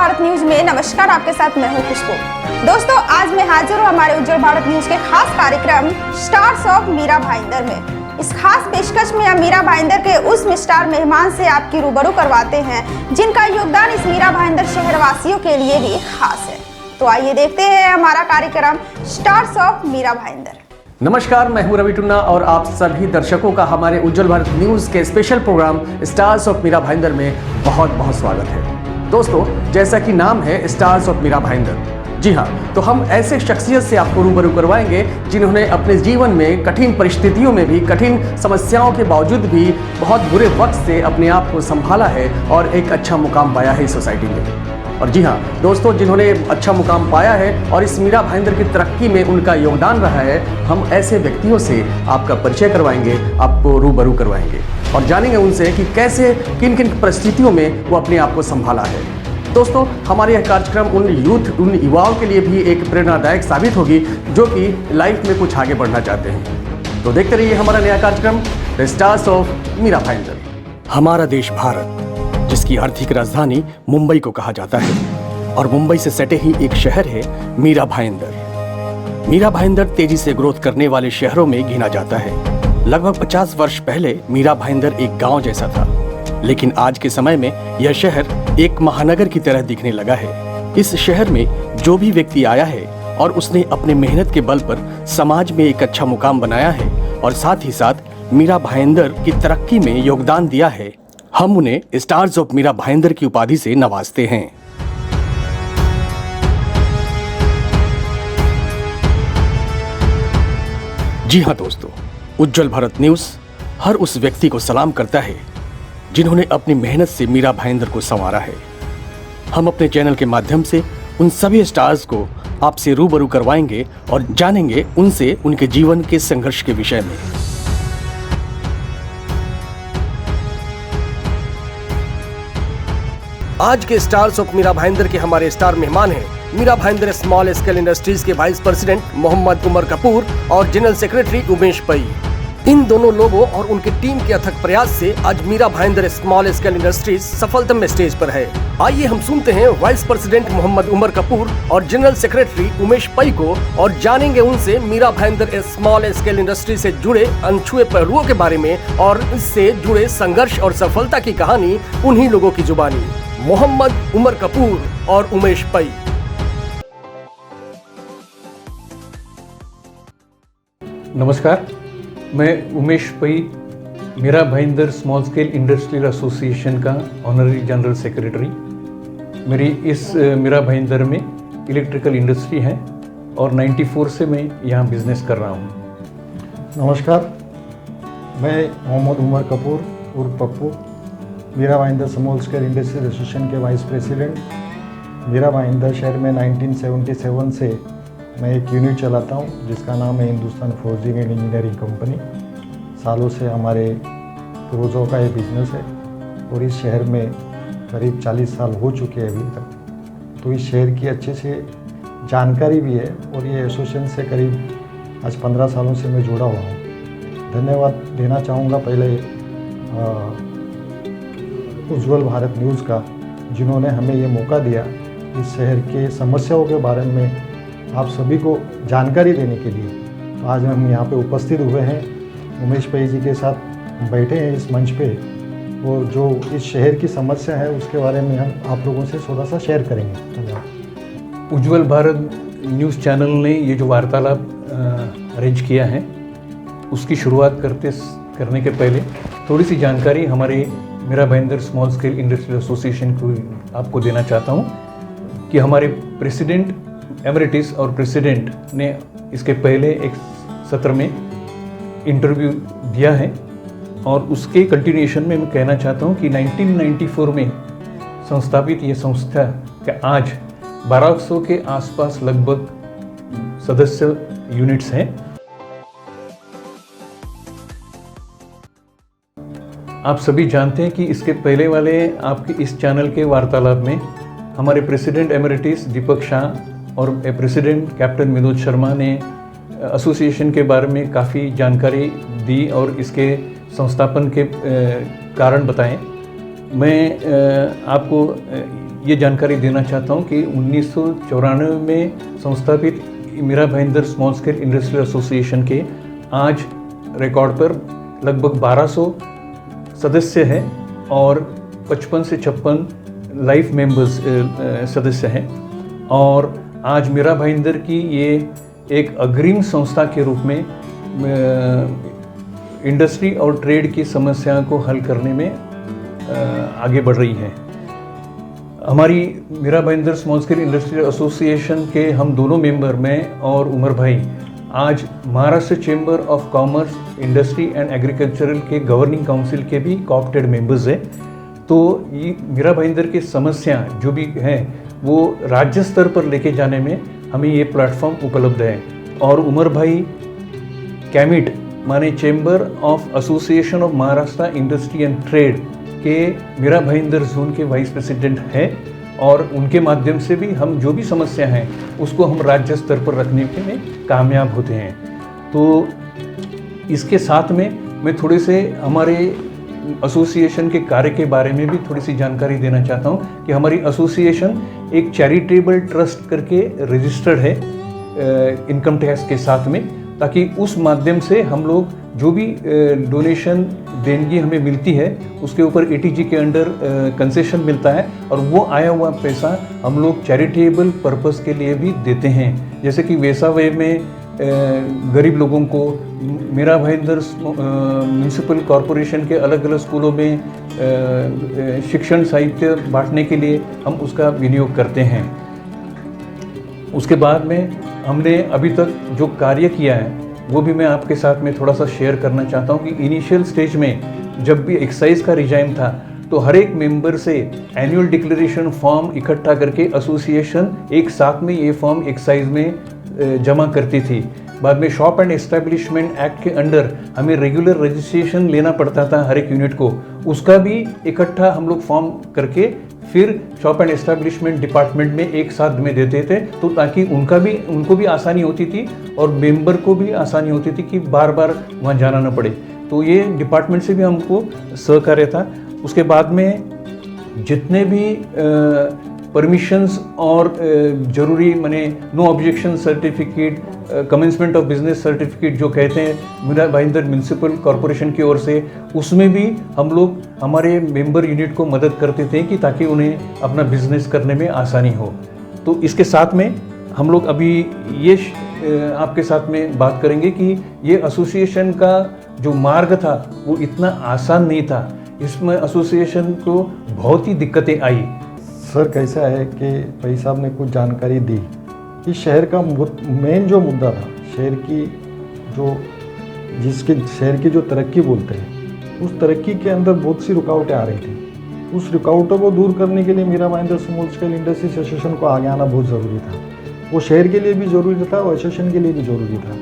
Bharat news में नमस्कार। आपके साथ मैं हूं खुशबू। दोस्तों, आज मैं हाजिर हूं हमारे उज्जवल भारत न्यूज के खास कार्यक्रम स्टार्स ऑफ मीरा भाईंदर में। इस खास पेशकश में हम मीरा भाईंदर के उस स्टार मेहमान से आपकी रूबरू करवाते हैं जिनका योगदान इस मीरा भाईंदर शहरवासियों के लिए भी खास है। तो आइए देखते हैं हमारा कार्यक्रम स्टार्स ऑफ मीरा भाईंदर। नमस्कार, मैं हूं रवि टुन्ना और आप सभी दर्शकों का हमारे उज्जवल भारत न्यूज के special program stars of Mira Bhayandar में बहुत बहुत स्वागत है। दोस्तों, जैसा कि नाम है स्टार्स ऑफ मीरा भाईंदर, जी हाँ, तो हम ऐसे शख्सियत से आपको रूबरू करवाएंगे जिन्होंने अपने जीवन में कठिन परिस्थितियों में भी, कठिन समस्याओं के बावजूद भी बहुत बुरे वक्त से अपने आप को संभाला है और एक अच्छा मुकाम पाया है इस सोसाइटी में। और जी हाँ दोस्तों, जिन्होंने अच्छा मुकाम पाया है और इस मीरा भाईंदर की तरक्की में उनका योगदान रहा है, हम ऐसे व्यक्तियों से आपका परिचय करवाएंगे, आपको रूबरू करवाएंगे और जानेंगे उनसे कि कैसे किन किन परिस्थितियों में वो अपने आप को संभाला है। दोस्तों, हमारे यह कार्यक्रम उन युवाओं के लिए भी एक प्रेरणादायक साबित होगी जो कि लाइफ में कुछ आगे बढ़ना चाहते हैं। तो देखते रहिए हमारा नया कार्यक्रम the stars of Mira Bhayandar. हमारा देश भारत, जिसकी आर्थिक राजधानी मुंबई को कहा जाता है और मुंबई से सटे ही एक शहर है मीरा भाईंदर। मीरा भाईंदर तेजी से ग्रोथ करने वाले शहरों में गिना जाता है। लगभग 50 वर्ष पहले मीरा भाईंदर एक गांव जैसा था, लेकिन आज के समय में यह शहर एक महानगर की तरह दिखने लगा है। इस शहर में जो भी व्यक्ति आया है और उसने अपने मेहनत के बल पर समाज में एक अच्छा मुकाम बनाया है और साथ ही साथ मीरा भाईंदर की तरक्की में योगदान दिया है, हम उन्हें स्टार्स ऑफ मीरा भाईंदर की उपाधि से नवाजते हैं। जी हाँ दोस्तों, उज्जवल भारत न्यूज हर उस व्यक्ति को सलाम करता है जिन्होंने अपनी मेहनत से मीरा भाईंदर को संवारा है। हम अपने चैनल के माध्यम से उन सभी स्टार्स को आपसे रूबरू करवाएंगे और जानेंगे उनसे उनके जीवन के संघर्ष के विषय में। आज के स्टार्स ऑफ मीरा भाईंदर के हमारे स्टार मेहमान हैं Mira Bhayandar small scale industries के वाइस प्रेसिडेंट मोहम्मद उमर कपूर और जनरल सेक्रेटरी उमेश पई। इन दोनों लोगों और उनकी टीम के अथक प्रयास से आज Mira Bhayandar small scale industries सफलतम स्टेज पर है। आइए हम सुनते हैं वाइस प्रेसिडेंट मोहम्मद उमर कपूर और जनरल सेक्रेटरी उमेश पई को और जानेंगे उनसे Mira Bhayandar small scale industry से जुड़े अनछुए पहलुओं के बारे में और इससे जुड़े संघर्ष और सफलता की कहानी उन्हीं लोगों की जुबानी। मोहम्मद उमर कपूर और उमेश पई। नमस्कार, मैं Umesh Pai, Mira Bhayandar small scale industrial association का ऑनररी जनरल सेक्रेटरी। मेरी इस मीरा भाईंदर में इलेक्ट्रिकल इंडस्ट्री है और 94 से मैं यहाँ बिजनेस कर रहा हूँ। नमस्कार, मैं मोहम्मद उमर कपूर उर्फ Pappu, Mira Bhayandar small scale industrial association के वाइस प्रेसिडेंट। मीरा भाईंदर शहर में 1977 से मैं एक यूनिट चलाता हूँ जिसका नाम है Hindustan forging and engineering company. सालों से हमारे पूर्वजों का ये बिजनेस है और इस शहर में करीब 40 साल हो चुके हैं अभी तक। तो इस शहर की अच्छे से जानकारी भी है और ये एसोसिएशन से करीब आज 15 सालों से मैं जुड़ा हुआ हूँ। धन्यवाद देना चाहूँगा पहले उज्जवल भारत न्यूज़ का, जिन्होंने हमें ये मौका दिया इस शहर के समस्याओं के बारे में आप सभी को जानकारी देने के लिए। तो आज हम यहाँ पे उपस्थित हुए हैं, उमेश पई जी के साथ बैठे हैं इस मंच पे और जो इस शहर की समस्या है उसके बारे में हम आप लोगों से थोड़ा सा शेयर करेंगे। धन्यवाद। उज्जवल भारत न्यूज़ चैनल ने ये जो वार्तालाप अरेंज किया है उसकी शुरुआत करने के पहले थोड़ी सी जानकारी हमारे Mira Bhayandar small scale industrial association को आपको देना चाहता हूँ कि हमारे प्रेसिडेंट एमरिटिस और प्रेसिडेंट ने इसके पहले एक सत्र में इंटरव्यू दिया है और उसके कंटिन्यूएशन में मैं कहना चाहता हूँ कि 1994 में संस्थापित ये संस्था के आज 1200 के आसपास लगभग सदस्य यूनिट्स हैं। आप सभी जानते हैं कि इसके पहले वाले आपके इस चैनल के वार्तालाप में हमारे प्रेसिडेंट एमरिटिस दीपक शाह और प्रेसिडेंट कैप्टन विनोद शर्मा ने एसोसिएशन के बारे में काफ़ी जानकारी दी और इसके संस्थापन के कारण बताएं। मैं आपको ये जानकारी देना चाहता हूँ कि 1994 में संस्थापित Mira Bhayandar small scale industrial association के आज रिकॉर्ड पर लगभग 1200 सदस्य हैं और 55 से 56 लाइफ मेंबर्स सदस्य हैं। और आज मीरा भाईंदर की ये एक अग्रिम संस्था के रूप में इंडस्ट्री और ट्रेड की समस्याओं को हल करने में आगे बढ़ रही है। हमारी Mira Bhayandar small scale industrial association के हम दोनों मेंबर, मैं और उमर भाई, आज Maharashtra chamber of commerce, industry and agricultural के गवर्निंग काउंसिल के भी कोऑप्टेड मेंबर्स हैं। तो ये मीरा भाईंदर की समस्या जो भी हैं वो राज्य स्तर पर लेके जाने में हमें ये प्लेटफॉर्म उपलब्ध है। और उमर भाई कैमिट माने chamber of association of Maharashtra industry and trade के मीरा भाईंदर जोन के वाइस प्रेसिडेंट हैं और उनके माध्यम से भी हम जो भी समस्या हैं उसको हम राज्य स्तर पर रखने के में कामयाब होते हैं। तो इसके साथ में मैं थोड़े से हमारे एसोसिएशन के कार्य के बारे में भी थोड़ी सी जानकारी देना चाहता हूँ कि हमारी एसोसिएशन एक चैरिटेबल ट्रस्ट करके रजिस्टर्ड है इनकम टैक्स के साथ में, ताकि उस माध्यम से हम लोग जो भी डोनेशन देनगी हमें मिलती है उसके ऊपर एटीजी के अंडर कंसेशन मिलता है और वो आया हुआ पैसा हम लोग चैरिटेबल पर्पस के लिए भी देते हैं। जैसे कि वैसा वे में गरीब लोगों को मीरा भाईंदर म्यूनिसिपल कॉरपोरेशन के अलग अलग स्कूलों में शिक्षण साहित्य बांटने के लिए हम उसका विनियोग करते हैं। उसके बाद में हमने अभी तक जो कार्य किया है वो भी मैं आपके साथ में थोड़ा सा शेयर करना चाहता हूँ कि इनिशियल स्टेज में जब भी एक्साइज का रिजाइम था तो हर एक मेंबर से एनुअल डिक्लेरेशन फॉर्म इकट्ठा करके एसोसिएशन एक साथ में ये फॉर्म एक्साइज में जमा करती थी। बाद में शॉप एंड एस्टेब्लिशमेंट एक्ट के अंडर हमें रेगुलर रजिस्ट्रेशन लेना पड़ता था हर एक यूनिट को, उसका भी इकट्ठा हम लोग फॉर्म करके फिर शॉप एंड एस्टेब्लिशमेंट डिपार्टमेंट में एक साथ में देते थे, तो ताकि उनको भी आसानी होती थी और मेंबर को भी आसानी होती थी कि बार बार वहाँ जाना न पड़े। तो ये डिपार्टमेंट से भी हमको सहकार्य था। उसके बाद में जितने भी परमिशंस और जरूरी माने no objection certificate, commencement of business certificate जो कहते हैं मीरा भाईंदर म्यूनिसिपल कॉरपोरेशन की ओर से, उसमें भी हम लोग हमारे मेंबर यूनिट को मदद करते थे कि ताकि उन्हें अपना बिजनेस करने में आसानी हो। तो इसके साथ में हम लोग अभी ये आपके साथ में बात करेंगे कि ये एसोसिएशन का जो मार्ग था वो इतना आसान नहीं था, इसमें एसोसिएशन को बहुत ही दिक्कतें आई। सर कैसा है कि भाई साहब ने कुछ जानकारी दी कि शहर का मेन जो मुद्दा था, शहर की जो तरक्की बोलते हैं, उस तरक्की के अंदर बहुत सी रुकावटें आ रही थी। उस रुकावटों को दूर करने के लिए Mira Bhayandar small scale industry association को आगे आना बहुत ज़रूरी था। वो शहर के लिए भी ज़रूरी था और एसोसिएशन के लिए भी ज़रूरी था।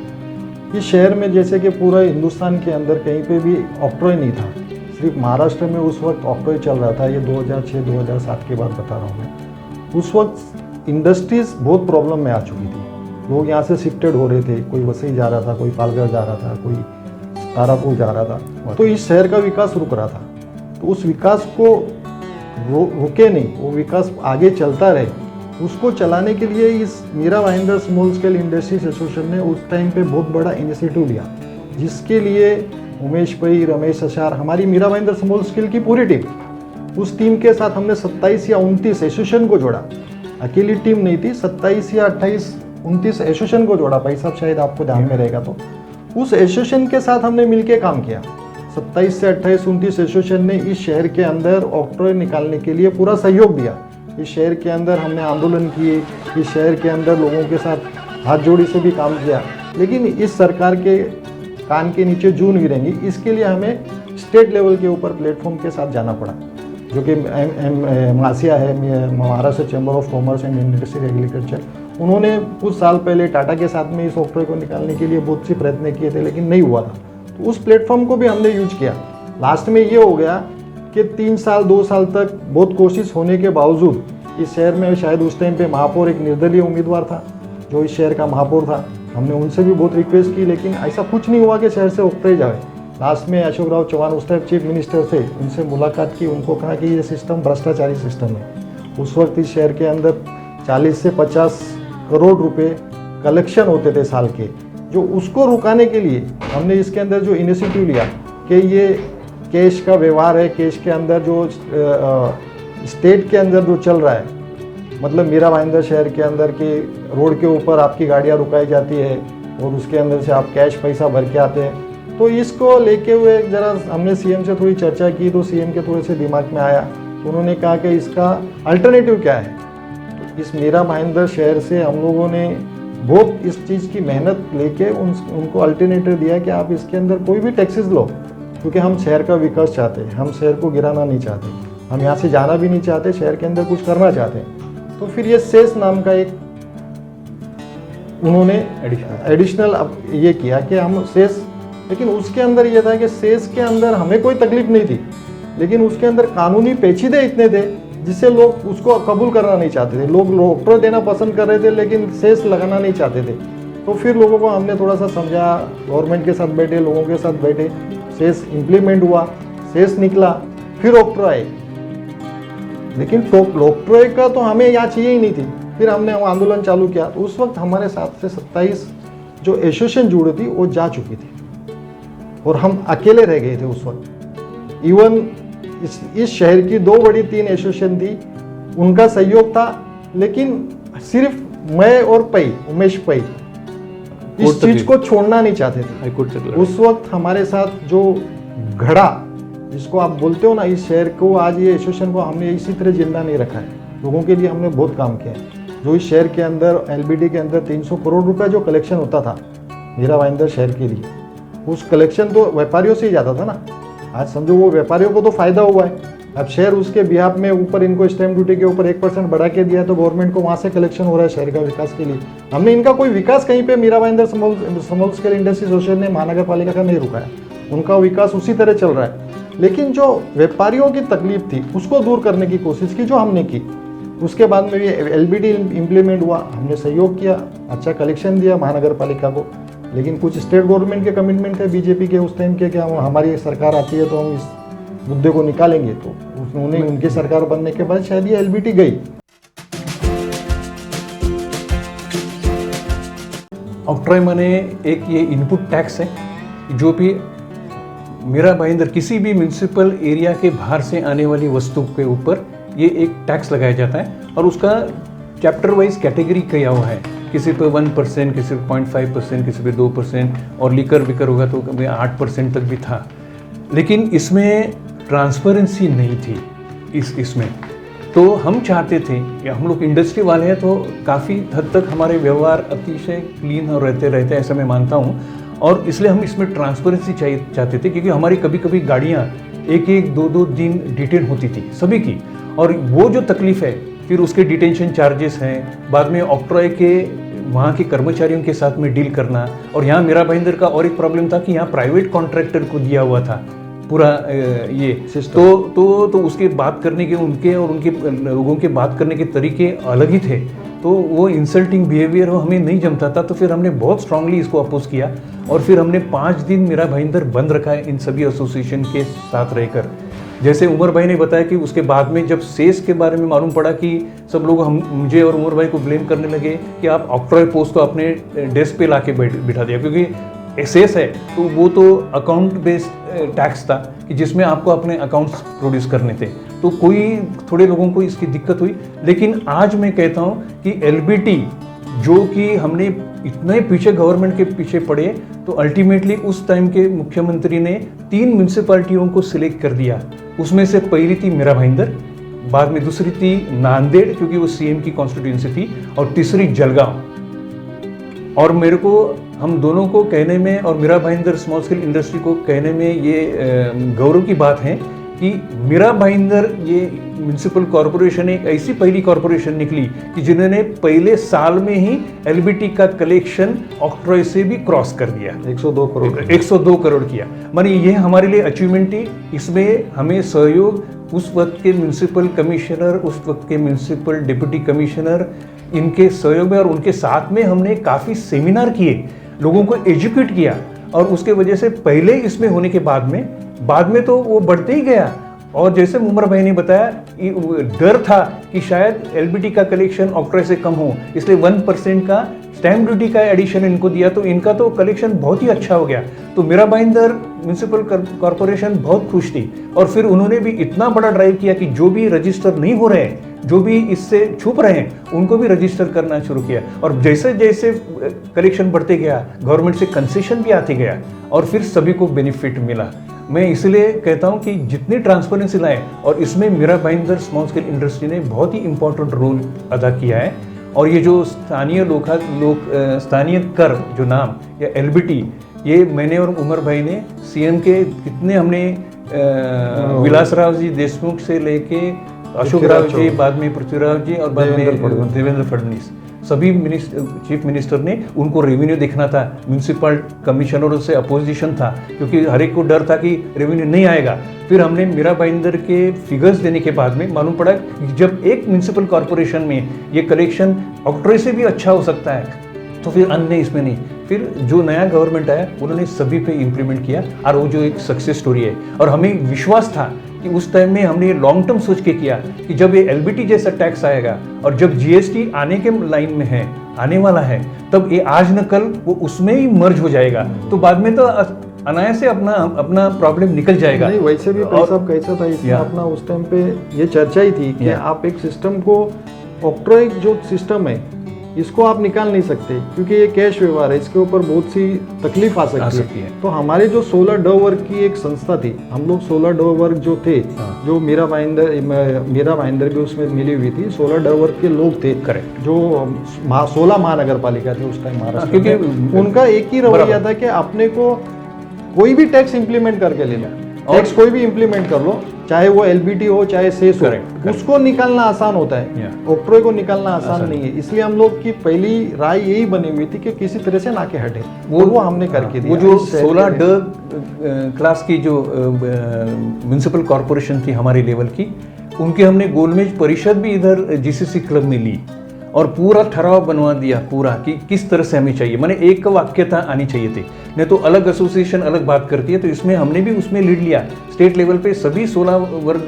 इस शहर में जैसे कि पूरा हिंदुस्तान के अंदर कहीं पे भी ऑक्ट्रॉय नहीं था, सिर्फ महाराष्ट्र में उस वक्त ऑक्ट्रॉय चल रहा था। ये 2006-2007 की बात बता रहा हूँ मैं। उस वक्त इंडस्ट्रीज़ बहुत प्रॉब्लम में आ चुकी थी। लोग यहाँ से शिफ्टेड हो रहे थे, कोई वसई जा रहा था, कोई पालघर जा रहा था, कोई तारापुर जा रहा था। तो इस शहर का विकास रुक रहा था। तो उस विकास को रुके नहीं, वो विकास आगे चलता रहे, उसको चलाने के लिए इस Mira Bhayandar small scale industries association ने उस टाइम पे बहुत बड़ा इनिशिएटिव लिया, जिसके लिए उमेश भाई, रमेश अशार, हमारी मीरा भाईंदर स्मॉल स्केल की पूरी टीम, उस टीम के साथ हमने 27 या 29 एसोसिएशन को जोड़ा। अकेली टीम नहीं थी, 27 या 28-29 एसोसिएशन को जोड़ा। भाई साहब शायद आपको ध्यान में रहेगा, तो उस एसोसिएशन के साथ हमने मिलकर काम किया। 27 से 28-29 एसोसिएशन ने इस शहर के अंदर ऑक्ट्रॉय निकालने के लिए पूरा सहयोग दिया। इस शहर के अंदर हमने आंदोलन किए, इस शहर के अंदर लोगों के साथ हाथ जोड़ी से भी काम किया, लेकिन इस सरकार के कान के नीचे जू नहीं रहेंगी, इसके लिए हमें स्टेट लेवल के ऊपर प्लेटफॉर्म के साथ जाना पड़ा, जो कि मासिया है, Maharashtra chamber of commerce and industry agriculture. उन्होंने कुछ साल पहले टाटा के साथ में इस ऑक्ट्रॉय को निकालने के लिए बहुत सी प्रयत्न किए थे, लेकिन नहीं हुआ था। तो उस प्लेटफॉर्म को भी हमने यूज किया। लास्ट में ये हो गया कि 3 साल 2 साल तक बहुत कोशिश होने के बावजूद इस शहर में शायद उस टाइम पे महापौर एक निर्दलीय उम्मीदवार था जो इस शहर का महापौर था। हमने उनसे भी बहुत रिक्वेस्ट की, लेकिन ऐसा कुछ नहीं हुआ कि शहर से ऑक्ट्रॉय जाए। लास्ट में अशोक राव चौहान उस टाइम चीफ मिनिस्टर थे, उनसे मुलाकात की, उनको कहा कि ये सिस्टम भ्रष्टाचारी सिस्टम है। उस वक्त इस शहर के अंदर 40 से 50 करोड़ रुपए कलेक्शन होते थे साल के, जो उसको रुकाने के लिए हमने इसके अंदर जो इनिशिएटिव लिया कि ये कैश का व्यवहार है, कैश के अंदर जो स्टेट के अंदर जो चल रहा है, मतलब मीरा भाईंदर शहर के अंदर की रोड के ऊपर आपकी गाड़ियाँ रुकाई जाती है और उसके अंदर से आप कैश पैसा भर के आते हैं। तो इसको लेके हुए जरा हमने सीएम से थोड़ी चर्चा की, तो सीएम के थोड़े से दिमाग में आया, तो उन्होंने कहा कि इसका अल्टरनेटिव क्या है। तो इस मीरा भाईंदर शहर से हम लोगों ने बहुत इस चीज़ की मेहनत लेके उनको अल्टरनेटिव दिया कि आप इसके अंदर कोई भी टैक्सेस लो, क्योंकि हम शहर का विकास चाहते हैं, हम शहर को गिराना नहीं चाहते, हम यहाँ से जाना भी नहीं चाहते, शहर के अंदर कुछ करना चाहते हैं। तो फिर ये सेस नाम का एक उन्होंने एडिशनल ये किया कि हम सेस, लेकिन उसके अंदर ये था कि सेस के अंदर हमें कोई तकलीफ नहीं थी, लेकिन उसके अंदर कानूनी पेचीदे इतने थे जिससे लोग उसको कबूल करना नहीं चाहते थे। लोग ऑक्ट्रॉय देना पसंद कर रहे थे लेकिन सेस लगाना नहीं चाहते थे। तो फिर लोगों को हमने थोड़ा सा समझा, गवर्नमेंट के साथ बैठे, लोगों के साथ बैठे, सेस इम्प्लीमेंट हुआ, सेस निकला, फिर ऑक्ट्रॉय। लेकिन ऑक्ट्रॉय का तो हमें यहाँ चाहिए ही नहीं थी। फिर हमने आंदोलन चालू किया, तो उस वक्त हमारे 7 से 27 जो एसोसिएशन जुड़ी थी वो जा चुकी थी और हम अकेले रह गए थे उस वक्त। इवन इस शहर की 2 बड़ी 3 एसोसिएशन थी, उनका सहयोग था, लेकिन सिर्फ मैं और उमेश पै इस चीज को छोड़ना नहीं चाहते थे। उस वक्त हमारे साथ जो घड़ा जिसको आप बोलते हो ना, इस शहर को आज ये एसोसिएशन को हमने इसी तरह जिंदा नहीं रखा है। लोगों के लिए हमने बहुत काम किया है। जो इस शहर के अंदर एलबीडी के अंदर 300 करोड़ रुपए जो कलेक्शन होता था मीरा भाईंदर शहर के लिए, उस कलेक्शन तो व्यापारियों से ही जाता था ना। आज समझो वो व्यापारियों को तो फायदा हुआ है। अब शहर उसके बिहाफ में ऊपर इनको स्टैम्प ड्यूटी के ऊपर 1% बढ़ा के दिया है, तो गवर्नमेंट को वहाँ से कलेक्शन हो रहा है शहर का विकास के लिए। हमने इनका कोई विकास कहीं पे Mira Bhayandar small scale industry association ने महानगर पालिका का नहीं रुका है, उनका विकास उसी तरह चल रहा है। लेकिन जो व्यापारियों की तकलीफ थी उसको दूर करने की कोशिश की, जो हमने की। उसके बाद में भी एलबीडी इम्प्लीमेंट हुआ, हमने सहयोग किया, अच्छा कलेक्शन दिया महानगर पालिका को। लेकिन कुछ स्टेट गवर्नमेंट के कमिटमेंट थे बीजेपी के उस टाइम के कि हमारी सरकार आती है तो हम इस मुद्दे को निकालेंगे, तो उन्होंने उनकी सरकार बनने के बाद शायद ये एलबीडी गई। ऑक्ट्रॉय माने एक ये इनपुट टैक्स है, जो भी मीरा भाईंदर किसी भी म्यूनिसिपल एरिया के बाहर से आने वाली वस्तु के ऊपर ये एक टैक्स लगाया जाता है और उसका चैप्टर वाइज कैटेगरी किया हुआ है। किसी पे 1%, किसी पे 0.5%, किसी पे 2%, और लिकर विकर होगा तो 8% तक भी था। लेकिन इसमें ट्रांसपेरेंसी नहीं थी इसमें। तो हम चाहते थे कि हम लोग इंडस्ट्री वाले हैं तो काफ़ी हद तक हमारे व्यवहार अतिशय क्लीन और रहते ऐसा मैं मानता हूँ, और इसलिए हम इसमें ट्रांसपेरेंसी चाहते थे, क्योंकि हमारी कभी कभी गाड़ियाँ 1-2 दिन डिटेन होती थी सभी की, और वो जो तकलीफ़ है फिर उसके डिटेंशन चार्जेस हैं, बाद में ऑक्ट्रॉय के वहाँ के कर्मचारियों के साथ में डील करना। और यहाँ मीरा भाईंदर का और एक प्रॉब्लम था कि यहाँ प्राइवेट कॉन्ट्रैक्टर को दिया हुआ था पूरा ये तो उसके बात करने के उनके और उनके लोगों के बात करने के तरीके अलग ही थे, तो वो इंसल्टिंग बिहेवियर हमें नहीं जमता था। तो फिर हमने बहुत स्ट्रांगली इसको अपोज किया और फिर हमने 5 दिन मीरा भाईंदर बंद रखा है इन सभी एसोसिएशन के साथ रहकर। जैसे उमर भाई ने बताया कि उसके बाद में जब सेस के बारे में मालूम पड़ा कि सब लोग मुझे और उमर भाई को ब्लेम करने लगे कि आप ऑक्ट्रॉय पोस्ट को अपने डेस्क पे लाके बिठा दिया, क्योंकि सेस है तो वो तो अकाउंट बेस्ड टैक्स था कि जिसमें आपको अपने अकाउंट्स प्रोड्यूस करने थे, तो थोड़े लोगों को इसकी दिक्कत हुई। लेकिन आज मैं कहता हूँ कि एलबीटी जो कि हमने इतने पीछे गवर्नमेंट के पीछे पड़े, तो अल्टीमेटली उस टाइम के मुख्यमंत्री ने 3 म्यूनिसिपैलिटियों को सिलेक्ट कर दिया। उसमें से पहली थी मीरा भाईंदर, बाद में दूसरी थी नांदेड़ क्योंकि वो सीएम की कॉन्स्टिट्यूंसी थी, और तीसरी जलगांव। और मेरे को हम दोनों को कहने में और Mira Bhayandar small scale industry को कहने में ये गौरव की बात है कि मीरा भाईंदर ये म्यूनिसिपल कॉरपोरेशन एक ऐसी पहली कॉरपोरेशन निकली कि जिन्होंने पहले साल में ही एलबीटी का कलेक्शन ऑक्ट्रॉय से भी क्रॉस कर दिया, 102 करोड़ किया। माने ये हमारे लिए अचीवमेंट थी। इसमें हमें सहयोग उस वक्त के म्यूनिसिपल कमिश्नर, उस वक्त के म्यूनिसिपल डिप्टी कमिश्नर, इनके सहयोग में और उनके साथ में हमने काफ़ी सेमिनार किए, लोगों को एजुकेट किया। और उसके वजह से पहले इसमें होने के बाद में तो वो बढ़ते ही गया। और जैसे उमर भाई ने बताया, डर था कि शायद एलबीटी का कलेक्शन ऑक्ट्रॉय से कम हो, इसलिए 1% का स्टैम्प ड्यूटी का एडिशन इनको दिया, तो इनका तो कलेक्शन बहुत ही अच्छा हो गया। तो मीरा भाईंदर म्यूनिसिपल कॉरपोरेशन बहुत खुश थी, और फिर उन्होंने भी इतना बड़ा ड्राइव किया कि जो भी रजिस्टर नहीं हो रहे हैं, जो भी इससे छुप रहे हैं, उनको भी रजिस्टर करना शुरू किया। और जैसे जैसे कलेक्शन बढ़ते गया, गवर्नमेंट से कंसेशन भी आते गया, और फिर सभी को बेनिफिट मिला। मैं इसलिए कहता हूं कि जितनी ट्रांसपेरेंसी लाए, और इसमें Mira Bhayandar small scale industry ने बहुत ही इंपॉर्टेंट रोल अदा किया है। और ये जो स्थानीय कर जो नाम या एलबीटी, ये मैंने और उमर भाई ने सीएम के कितने हमने विलासराव जी देशमुख से लेके अशोक राव जी, बाद में पृथ्वीराज जी, और बाद में देवेंद्र फडणवीस, सभी चीफ मिनिस्टर ने उनको रेवेन्यू देखना था। म्यूनिसिपल कमिश्नरों से अपोजिशन था, क्योंकि हर एक को डर था कि रेवेन्यू नहीं आएगा। फिर हमने मीरा भाईंदर के फिगर्स देने के बाद में मालूम पड़ा कि जब एक म्यूनिसिपल कॉरपोरेशन में ये कलेक्शन ऑक्ट्रॉय से भी अच्छा हो सकता है, तो फिर अन्य इसमें नहीं। फिर जो नया गवर्नमेंट आया, उन्होंने सभी पे इम्प्लीमेंट किया, और वो जो एक सक्सेस स्टोरी है। और हमें विश्वास था कि उस टाइम में हमने ये लॉन्ग टर्म सोच के किया कि जब ये एलबीटी जैसा टैक्स आएगा, और जब जीएसटी आने के लाइन में है, आने वाला है, तब ये आज न कल वो उसमें ही मर्ज हो जाएगा, तो बाद में तो अनायास से अपना प्रॉब्लम निकल जाएगा। नहीं, वैसे भी भाई साहब कैसा था इसमें अपना उस टाइम पे ये चर्चा ही थी कि आप एक सिस्टम को, ऑक्ट्रॉय जो सिस्टम है, इसको आप निकाल नहीं सकते, क्योंकि ये कैश व्यवहार है, इसके ऊपर बहुत सी तकलीफ आ सकती है। तो हमारे जो 16 ड वर्ग की एक संस्था थी, हम लोग 16 ड वर्ग जो थे, जो मीरा भाईंदर भी उसमें मिली हुई थी, 16 ड वर्ग के लोग थे, करेक्ट, जो 16 महानगर पालिका थी उस टाइम महाराष्ट्र में। उनका एक ही रवैया था कि अपने को कोई भी टैक्स इंप्लीमेंट करके लेना, टैक्स कोई भी इंप्लीमेंट कर लो, चाहे वो एलबीटी हो चाहे सेस हो, उसको निकालना आसान होता है, ऑक्ट्रॉय को निकालना आसान नहीं है। इसलिए हम लोग की पहली राय यही बनी हुई थी कि किसी तरह से नाके हटे, वो हमने करके दिया। वो जो 16 ड क्लास की जो म्यूनिसिपल कॉरपोरेशन थी हमारे लेवल की, उनके हमने गोलमेज परिषद भी इधर जीसीसी क्लब में ली, और पूरा ठहराव बनवा दिया पूरा कि किस तरह से हमें चाहिए, माने एक वाक्यता आनी चाहिए थी, नहीं तो अलग एसोसिएशन अलग बात करती है। तो इसमें हमने भी उसमें लीड लिया, स्टेट लेवल पे सभी 16 वर्ग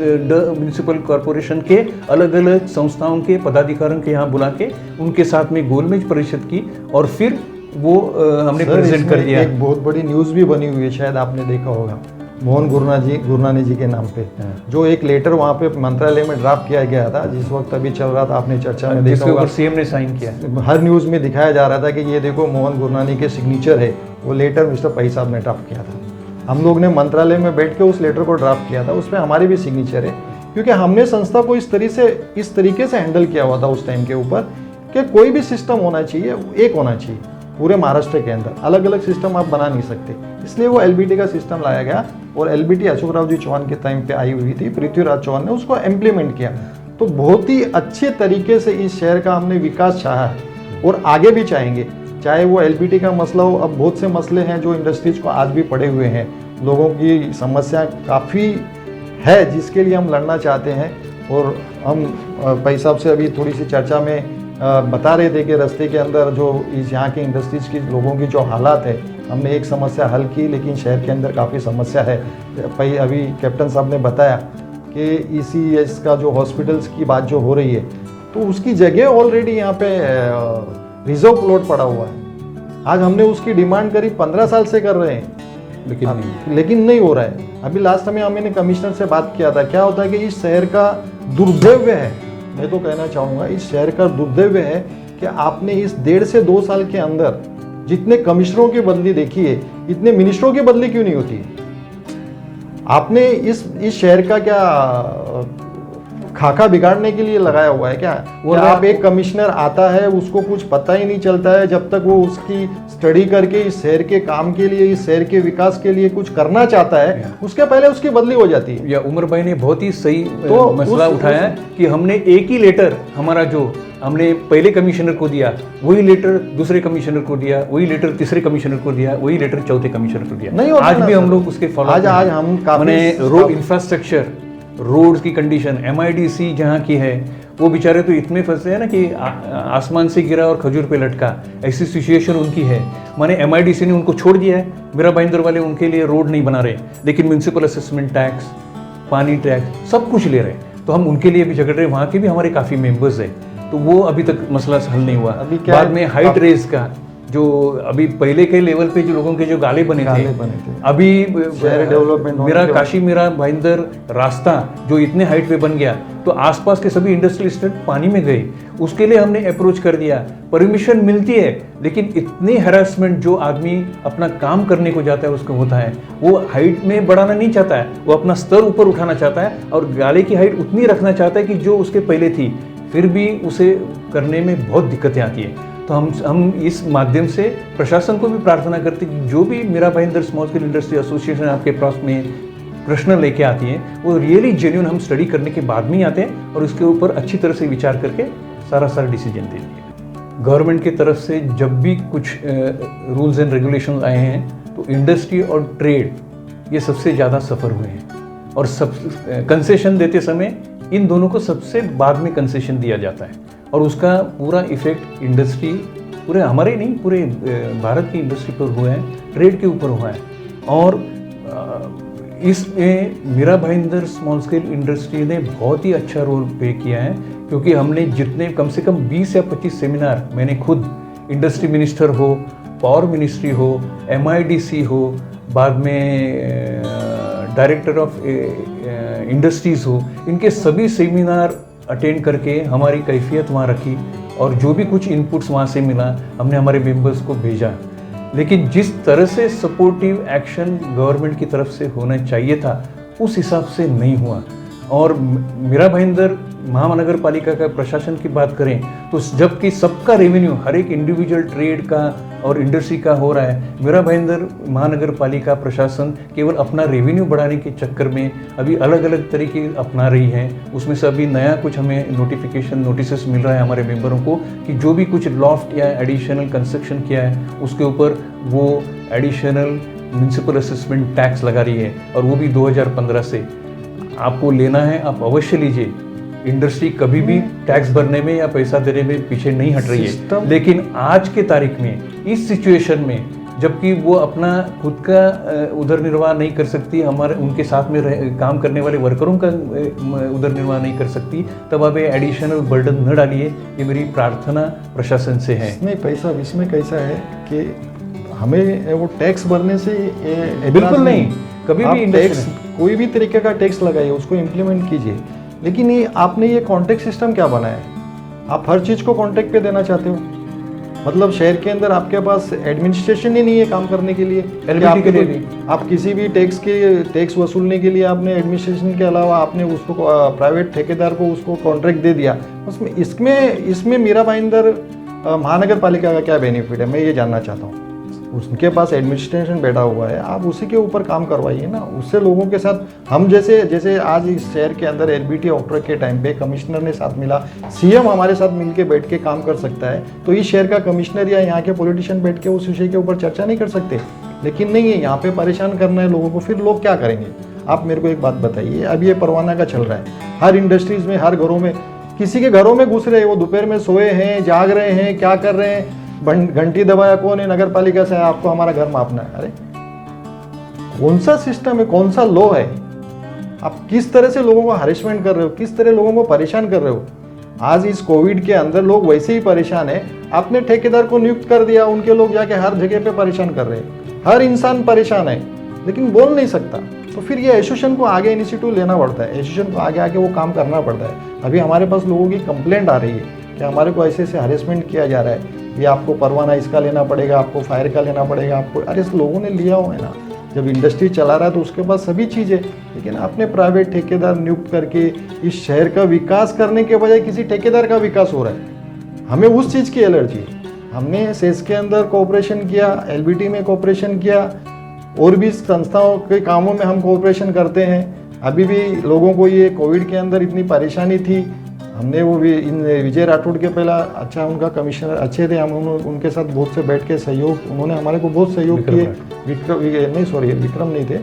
म्यूनिसिपल कॉरपोरेशन के अलग अलग संस्थाओं के पदाधिकारियों के यहाँ बुला के उनके साथ में गोलमेज परिषद की, और फिर वो हमने प्रेजेंट कर दिया। एक बहुत बड़ी न्यूज़ भी बनी हुई है, शायद आपने देखा होगा, मोहन गुरनानी जी के नाम पे जो एक लेटर वहाँ पे मंत्रालय में ड्राफ्ट किया गया था, जिस वक्त अभी चल रहा था, आपने चर्चा में देखा होगा, सीएम ने साइन किया। हर न्यूज़ में दिखाया जा रहा था कि ये देखो मोहन गुरनानी के सिग्नेचर है, वो लेटर मिस्टर पई साहब ने ड्राफ्ट किया था। हम लोग ने मंत्रालय में बैठ के उस लेटर को ड्राफ्ट किया था, उसमें हमारी भी सिग्नेचर है, क्योंकि हमने संस्था को इस तरीके से हैंडल किया हुआ था उस टाइम के ऊपर कि कोई भी सिस्टम होना चाहिए, एक होना चाहिए पूरे महाराष्ट्र के अंदर, अलग अलग सिस्टम आप बना नहीं सकते। इसलिए वो एलबीटी का सिस्टम लाया गया, और एलबीटी अशोक राव जी चौहान के टाइम पे आई हुई थी, पृथ्वीराज चौहान ने उसको इम्प्लीमेंट किया। तो बहुत ही अच्छे तरीके से इस शहर का हमने विकास चाहा है, और आगे भी चाहेंगे, चाहे वो एलबीटी का मसला हो। अब बहुत से मसले हैं जो इंडस्ट्रीज को आज भी पड़े हुए हैं, लोगों की समस्या काफ़ी है जिसके लिए हम लड़ना चाहते हैं। और हम पई साहब से अभी थोड़ी सी चर्चा में बता रहे थे कि रास्ते के अंदर जो इस यहाँ के इंडस्ट्रीज की लोगों की जो हालात है, हमने एक समस्या हल की, लेकिन शहर के अंदर काफ़ी समस्या है। अभी कैप्टन साहब ने बताया कि ईसीएस का जो हॉस्पिटल्स की बात जो हो रही है, तो उसकी जगह ऑलरेडी यहाँ पे रिजर्व प्लॉट पड़ा हुआ है। आज हमने उसकी डिमांड करीब 15 साल से कर रहे हैं, लेकिन नहीं हो रहा है। अभी लास्ट में हमने कमिश्नर से बात किया था, क्या होता है कि इस शहर का दुर्दैव्य है, मैं तो कहना चाहूँगा इस शहर का दुर्दैव्य है कि आपने इस 1.5 से 2 साल के अंदर जितने कमिश्नरों की बदली देखी है, इतने मिनिस्टरों की बदली क्यों नहीं होती? आपने इस शहर का क्या खाका बिगाड़ने के लिए लगाया हुआ है क्या? आप एक कमिश्नर आता है, उसको कुछ पता ही नहीं चलता है, जब तक वो उसकी स्टडी करके इस शहर के काम के लिए, इस शहर के विकास के लिए कुछ करना चाहता है, उसके पहले उसकी बदली हो जाती है। या उमर भाई ने बहुत ही सही मसला उठाया है कि हमने एक ही लेटर, हमारा जो हमने पहले कमिश्नर को दिया, वही लेटर दूसरे कमिश्नर को दिया, वही लेटर तीसरे कमिश्नर को दिया, वही लेटर चौथे कमिश्नर को दिया। नहीं, आज भी हम लोग उसके फॉलो, आज हम रोड इंफ्रास्ट्रक्चर, रोड की कंडीशन, MIDC जहाँ की है, वो बेचारे तो इतने फंसे हैं ना कि आसमान से गिरा और खजूर पे लटका, ऐसी सिचुएशन उनकी है। माने MIDC ने उनको छोड़ दिया है, मीरा भाईंदर वाले उनके लिए रोड नहीं बना रहे, लेकिन म्यूनसिपल असेसमेंट टैक्स, पानी टैक्स सब कुछ ले रहे हैं। तो हम उनके लिए भी झगड़ रहे हैं। वहाँ के भी हमारे काफ़ी मेंबर्स हैं, तो वो अभी तक मसला हल नहीं हुआ। बाद में हाइट रेस का जो अभी पहले के लेवल पे जो लोगों के जो गाले बने थे, अभी शहर डेवलपमेंट मेरा काशी मीरा भाईंदर रास्ता जो इतने हाइट पे बन गया, तो आसपास के सभी इंडस्ट्रियल स्टेट पानी में गए। उसके लिए हमने अप्रोच कर दिया, परमिशन मिलती है, लेकिन इतनी हैरेसमेंट जो आदमी अपना काम करने को जाता है उसको होता है। वो हाइट में बढ़ाना नहीं चाहता है, वो अपना स्तर ऊपर उठाना चाहता है और गाले की हाइट उतनी रखना चाहता है कि जो उसके पहले थी, फिर भी उसे करने में बहुत दिक्कतें आती हैं। तो हम इस माध्यम से प्रशासन को भी प्रार्थना करते हैं कि जो भी Mira Bhayandar small scale industry association आपके पास में प्रश्न लेके आती हैं, वो रियली जेन्युइन हम स्टडी करने के बाद में ही आते हैं और उसके ऊपर अच्छी तरह से विचार करके सारा डिसीजन देते हैं। गवर्नमेंट की तरफ से जब भी कुछ रूल्स एंड रेगुलेशन आए हैं तो इंडस्ट्री और ट्रेड ये सबसे ज़्यादा सफ़र हुए हैं और सब कंसेशन देते समय इन दोनों को सबसे बाद में कंसेशन दिया जाता है और उसका पूरा इफेक्ट इंडस्ट्री पूरे हमारे नहीं पूरे भारत की इंडस्ट्री पर हुआ है, ट्रेड के ऊपर हुआ है। और इसमें Mira Bhayandar small scale industry ने बहुत ही अच्छा रोल प्ले किया है, क्योंकि हमने जितने कम से कम 20 या 25 सेमिनार मैंने खुद, इंडस्ट्री मिनिस्टर हो, पावर मिनिस्ट्री हो, MIDC हो, बाद में डायरेक्टर ऑफ इंडस्ट्रीज़ हो, इनके सभी सेमिनार अटेंड करके हमारी कैफियत वहाँ रखी और जो भी कुछ इनपुट्स वहाँ से मिला हमने हमारे मेंबर्स को भेजा। लेकिन जिस तरह से सपोर्टिव एक्शन गवर्नमेंट की तरफ से होना चाहिए था उस हिसाब से नहीं हुआ। और मीरा भाईंदर महानगर पालिका का प्रशासन की बात करें तो जबकि सबका रेवेन्यू हर एक इंडिविजुअल ट्रेड का और इंडस्ट्री का हो रहा है, मीरा भाईंदर महानगर पालिका प्रशासन केवल अपना रेवेन्यू बढ़ाने के चक्कर में अभी अलग अलग तरीके अपना रही है। उसमें से अभी नया कुछ हमें नोटिस मिल रहा है हमारे मेंबरों को कि जो भी कुछ लॉफ्ट या एडिशनल कंस्ट्रक्शन किया है उसके ऊपर वो एडिशनल म्यूनसिपल असेसमेंट टैक्स लगा रही है और वो भी 2015 से। आपको लेना है आप अवश्य लीजिए, इंडस्ट्री कभी भी टैक्स भरने में या पैसा देने में पीछे नहीं हट रही है। लेकिन आज के तारीख में इस सिचुएशन में जबकि वो अपना खुद का उदर निर्वाह नहीं कर सकती, हमारे उनके साथ में काम करने वाले वर्करों का उदर निर्वाह नहीं कर सकती, तब अब एडिशनल बर्डन न डालिए, ये मेरी प्रार्थना प्रशासन से है। इसमें कैसा है कि हमें वो टैक्स भरने से बिल्कुल नहीं, कभी भी टैक्स कोई भी तरीके का टैक्स लगाइए, उसको इम्प्लीमेंट कीजिए, लेकिन ये आपने ये कॉन्ट्रैक्ट सिस्टम क्या बनाया है? आप हर चीज़ को कॉन्ट्रैक्ट पे देना चाहते हो। मतलब शहर के अंदर आपके पास एडमिनिस्ट्रेशन ही नहीं है काम करने के लिए के लिए आप किसी भी टैक्स वसूलने के लिए आपने एडमिनिस्ट्रेशन के अलावा आपने उसको प्राइवेट ठेकेदार को उसको कॉन्ट्रैक्ट दे दिया। उसमें इसमें मीरा भाईंदर महानगर पालिका का क्या बेनिफिट है, मैं ये जानना चाहता हूँ। उनके पास एडमिनिस्ट्रेशन बैठा हुआ है, आप उसी के ऊपर काम करवाइए ना। उससे लोगों के साथ हम जैसे आज इस शहर के अंदर LBT ऑक्टर के टाइम पे कमिश्नर ने साथ मिला, CM हमारे साथ मिलके बैठ के काम कर सकता है, तो इस शहर का कमिश्नर या यहाँ के पॉलिटिशियन बैठ के उस विषय के ऊपर चर्चा नहीं कर सकते। लेकिन नहीं है, यहाँ पे परेशान करना है लोगों को, फिर लोग क्या करेंगे? आप मेरे को एक बात बताइए, अब ये परवाना का चल रहा है, हर इंडस्ट्रीज में, हर घरों में, किसी के घरों में घुस रहे हैं, वो दोपहर में सोए हैं, जाग रहे हैं, क्या कर रहे हैं, घंटी दबाया कौन है? नगर पालिका से, आपको हमारा घर मापना है। अरे कौन सा सिस्टम है, कौन सा लॉ है? आप किस तरह से लोगों को हरेसमेंट कर रहे हो, किस तरह लोगों को परेशान कर रहे हो? आज इस कोविड के अंदर लोग वैसे ही परेशान है, आपने ठेकेदार को नियुक्त कर दिया, उनके लोग जाके हर जगह पे परेशान कर रहे हैं, हर इंसान परेशान है लेकिन बोल नहीं सकता। तो फिर ये एसोसिएशन को आगे इनिशिएटिव लेना पड़ता है, एसोसिएशन को आगे आके वो काम करना पड़ता है। अभी हमारे पास लोगों की कंप्लेंट आ रही है कि हमारे को ऐसे ऐसे हरेसमेंट किया जा रहा है, ये आपको परवाना इसका लेना पड़ेगा, आपको फायर का लेना पड़ेगा, आपको। अरे लोगों ने लिया हुआ है ना, जब इंडस्ट्री चला रहा है तो उसके पास सभी चीज़ें, लेकिन आपने प्राइवेट ठेकेदार नियुक्त करके इस शहर का विकास करने के बजाय किसी ठेकेदार का विकास हो रहा है। हमें उस चीज़ की एलर्जी है। हमने सेस के अंदर कोऑपरेशन किया, LBT में कोऑपरेशन किया, और भी संस्थाओं के कामों में हम कोऑपरेशन करते हैं। अभी भी लोगों को ये कोविड के अंदर इतनी परेशानी थी, हमने वो भी इन विजय राठौड़ के पहला अच्छा, उनका कमिश्नर अच्छे थे, हम उनके साथ बहुत से बैठ के सहयोग, उन्होंने हमारे को बहुत सहयोग किए। विक्रम नहीं थे,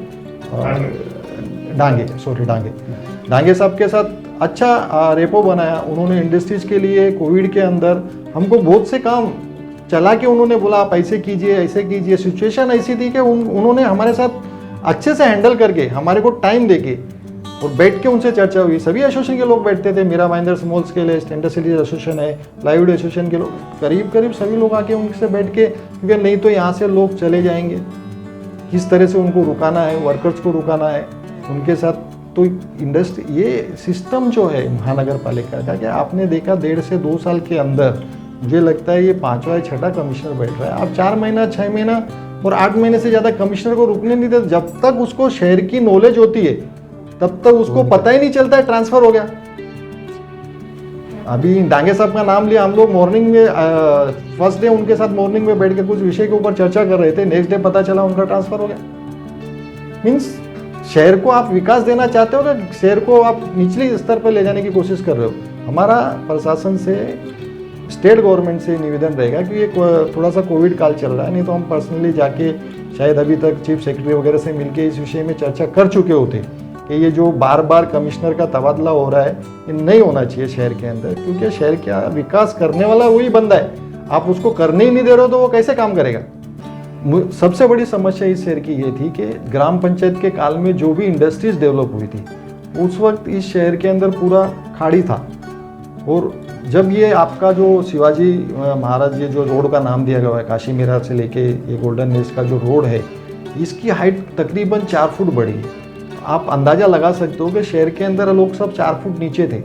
डांगे साहब के साथ अच्छा रेपो बनाया उन्होंने इंडस्ट्रीज़ के लिए। कोविड के अंदर हमको बहुत से काम चला के उन्होंने बोला आप ऐसे कीजिए ऐसे कीजिए। सिचुएशन ऐसी थी कि उन्होंने हमारे साथ अच्छे से हैंडल करके हमारे को टाइम देके और बैठ के उनसे चर्चा हुई। सभी एसोसिएशन के लोग बैठते थे, मीरा भाईंदर स्मॉल स्केल है, इंडस्ट्रियल एसोसिएशन है, प्लाईवुड एसोसिएशन के लोग, करीब करीब सभी लोग आके उनसे बैठ के, क्योंकि नहीं तो यहाँ से लोग चले जाएंगे। किस तरह से उनको रुकाना है, वर्कर्स को रुकाना है उनके साथ। तो इंडस्ट्री ये सिस्टम जो है महानगर पालिका का, कि आपने देखा 1.5 से 2 साल के अंदर मुझे लगता है ये 5वां या 6ठा कमिश्नर बैठ रहा है। आप 4 महीना 6 महीना और 8 महीने से ज़्यादा कमिश्नर को रुकने नहीं देते। जब तक उसको शहर की नॉलेज होती है तब तक उसको पता ही नहीं चलता है ट्रांसफर हो गया। अभी डांगे साहब का नाम लिया, हम लोग मॉर्निंग में फर्स्ट डे उनके साथ मॉर्निंग में बैठ के कुछ विषय के ऊपर चर्चा कर रहे थे, नेक्स्ट डे पता चला उनका ट्रांसफर हो गया। मीन्स शहर को आप विकास देना चाहते हो कि शहर को आप निचले स्तर पर ले जाने की कोशिश कर रहे हो। हमारा प्रशासन से, स्टेट गवर्नमेंट से निवेदन रहेगा कि ये थोड़ा सा कोविड काल चल रहा है, नहीं तो हम पर्सनली जाके शायद अभी तक चीफ सेक्रेटरी वगैरह से मिलके इस विषय में चर्चा कर चुके होते कि ये जो बार बार कमिश्नर का तबादला हो रहा है ये नहीं होना चाहिए शहर के अंदर, क्योंकि शहर का विकास करने वाला वही बंदा है। आप उसको करने ही नहीं दे रहे हो तो वो कैसे काम करेगा। सबसे बड़ी समस्या इस शहर की ये थी कि ग्राम पंचायत के काल में जो भी इंडस्ट्रीज डेवलप हुई थी उस वक्त इस शहर के अंदर पूरा खाड़ी था। और जब ये आपका जो शिवाजी महाराज ये जो रोड का नाम दिया गया है, काशी मीरा से लेके ये गोल्डन नेस का जो रोड है, इसकी हाइट तकरीबन 4 फुट बढ़ी है। आप अंदाज़ा लगा सकते हो कि शहर के अंदर लोग सब 4 फुट नीचे थे,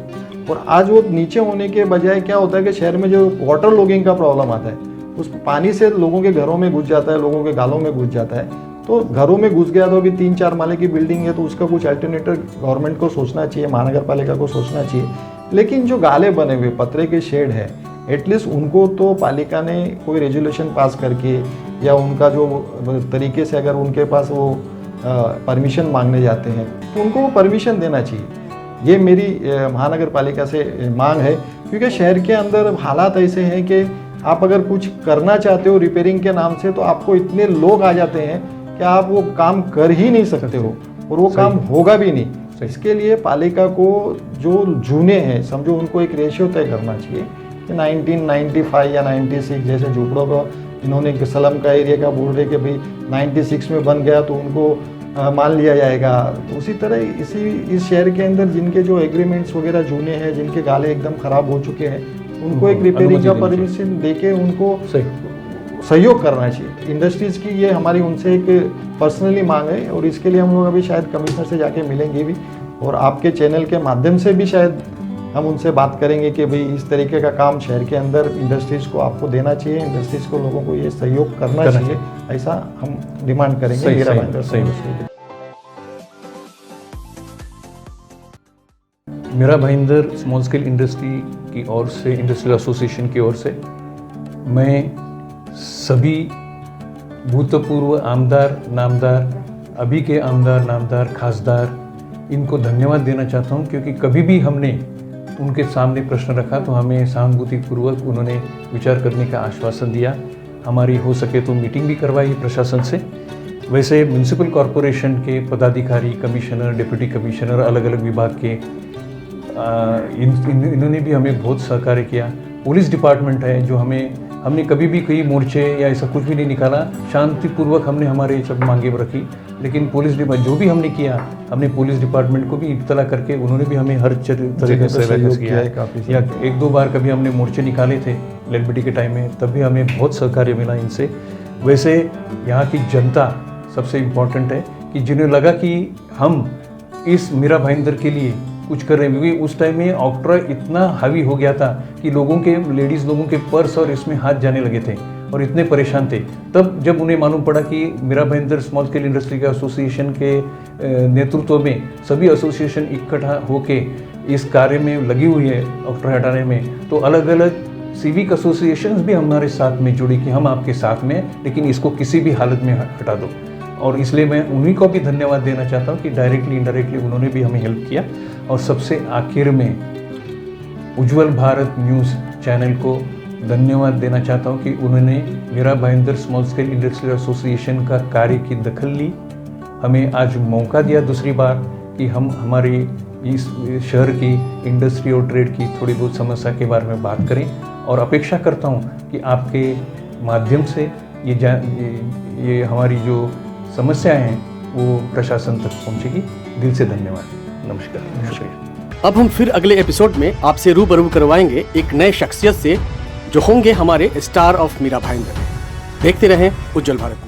और आज वो नीचे होने के बजाय क्या होता है कि शहर में जो वाटर लॉगिंग का प्रॉब्लम आता है, उस पानी से लोगों के घरों में घुस जाता है, लोगों के गालों में घुस जाता है। तो घरों में घुस गया तो अभी 3-4 माले की बिल्डिंग है, तो उसका कुछ अल्टरनेटिव गवर्नमेंट को सोचना चाहिए, महानगर पालिका को सोचना चाहिए। लेकिन जो गाले बने हुए पतरे के शेड है, एटलीस्ट उनको तो पालिका ने कोई रेजुलेशन पास करके या उनका जो तरीके से अगर उनके पास वो परमिशन मांगने जाते हैं तो उनको वो परमिशन देना चाहिए। ये मेरी महानगर पालिका से मांग है, क्योंकि शहर के अंदर हालात ऐसे हैं कि आप अगर कुछ करना चाहते हो रिपेयरिंग के नाम से तो आपको इतने लोग आ जाते हैं कि आप वो काम कर ही नहीं सकते हो, और वो काम होगा भी नहीं। इसके लिए पालिका को जो जूने हैं समझो उनको एक रेशियो तय करना चाहिए कि 1995 या 96 जैसे झुपड़ों का इन्होंने स्लम का एरिया का बोल रहे कि भाई 96 में बन गया तो उनको मान लिया जाएगा। उसी तरह इस शहर के अंदर जिनके जो एग्रीमेंट्स वगैरह जूने हैं, जिनके गाले एकदम ख़राब हो चुके हैं, उनको एक रिपेयरिंग का परमिशन देके उनको सहयोग करना चाहिए। इंडस्ट्रीज़ की ये हमारी उनसे एक पर्सनली मांग है, और इसके लिए हम लोग अभी शायद कमिश्नर से जाके मिलेंगे भी, और आपके चैनल के माध्यम से भी शायद हम उनसे बात करेंगे कि भाई इस तरीके का काम शहर के अंदर इंडस्ट्रीज़ को आपको देना चाहिए, इंडस्ट्रीज़ को लोगों को ये सहयोग करना चाहिए, ऐसा हम डिमांड करेंगे। Mira Bhayandar small scale industry की ओर से, इंडस्ट्रियल एसोसिएशन की ओर से मैं सभी भूतपूर्व आमदार, नामदार, अभी के आमदार, नामदार, खासदार, इनको धन्यवाद देना चाहता हूं, क्योंकि कभी भी हमने उनके सामने प्रश्न रखा तो हमें सहानुभूतिपूर्वक उन्होंने विचार करने का आश्वासन दिया। हमारी हो सके तो मीटिंग भी करवाई प्रशासन से। वैसे म्यूनिसिपल कॉरपोरेशन के पदाधिकारी, कमिश्नर, डिप्टी कमिश्नर, अलग अलग विभाग के इन्होंने भी हमें बहुत सहकार्य किया। पुलिस डिपार्टमेंट है जो हमने कभी भी कोई मोर्चे या ऐसा कुछ भी नहीं निकाला, शांतिपूर्वक हमने हमारे सब मांगे रखी। लेकिन पुलिस डिपार्टमेंट जो भी हमने किया, हमने पुलिस डिपार्टमेंट को भी इत्तला करके उन्होंने भी हमें हर तरीके से सहयोग किया है काफ़ी। या 1-2 बार कभी हमने मोर्चे निकाले थे एलबीटी के टाइम में, तब भी हमें बहुत सहकार्य मिला इनसे। वैसे यहाँ की जनता सबसे इम्पोर्टेंट है कि जिन्हें लगा कि हम इस मीरा भाईंदर के लिए कुछ कर रहे हैं, क्योंकि उस टाइम में ऑक्ट्रॉय इतना हावी हो गया था कि लेडीज़ लोगों के पर्स और इसमें हाथ जाने लगे थे और इतने परेशान थे। तब जब उन्हें मालूम पड़ा कि Mira Bhayandar small scale industry का एसोसिएशन के नेतृत्व में सभी एसोसिएशन इकट्ठा होके इस कार्य में लगी हुई है ऑक्ट्रॉय हटाने में, तो अलग अलग सिविक एसोसिएशंस भी हमारे साथ में जुड़ी कि हम आपके साथ में हैं, लेकिन इसको किसी भी हालत में हटा दो। और इसलिए मैं उन्हीं को भी धन्यवाद देना चाहता हूँ कि डायरेक्टली इनडायरेक्टली उन्होंने भी हमें हेल्प किया। और सबसे आखिर में उज्ज्वल भारत न्यूज़ चैनल को धन्यवाद देना चाहता हूँ कि उन्होंने Mira Bhayandar small scale industrial association का कार्य की दखल ली, हमें आज मौका दिया दूसरी बार कि हम हमारी इस शहर की इंडस्ट्री और ट्रेड की थोड़ी बहुत समस्या के बारे में बात करें, और अपेक्षा करता हूँ कि आपके माध्यम से ये हमारी जो समस्याएं हैं वो प्रशासन तक पहुँचेगी। दिल से धन्यवाद। नमस्कार। शुक्रिया। अब हम फिर अगले एपिसोड में आपसे रूबरू करवाएंगे एक नए शख्सियत से जो होंगे हमारे स्टार ऑफ मीरा भाईंदर। देखते रहें उज्जवल भारत न्यूज़।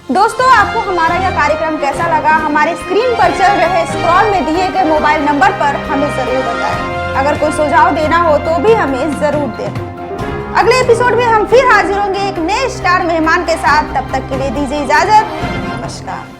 दोस्तों, आपको हमारा यह कार्यक्रम कैसा लगा? हमारे स्क्रीन पर चल रहे स्क्रॉल में दिए गए मोबाइल नंबर पर हमें जरूर बताएं। अगर कोई सुझाव देना हो तो भी हमें जरूर दें। अगले एपिसोड में हम फिर हाजिर होंगे एक नए स्टार मेहमान के साथ। तब तक के लिए दीजिए इजाजत। नमस्कार।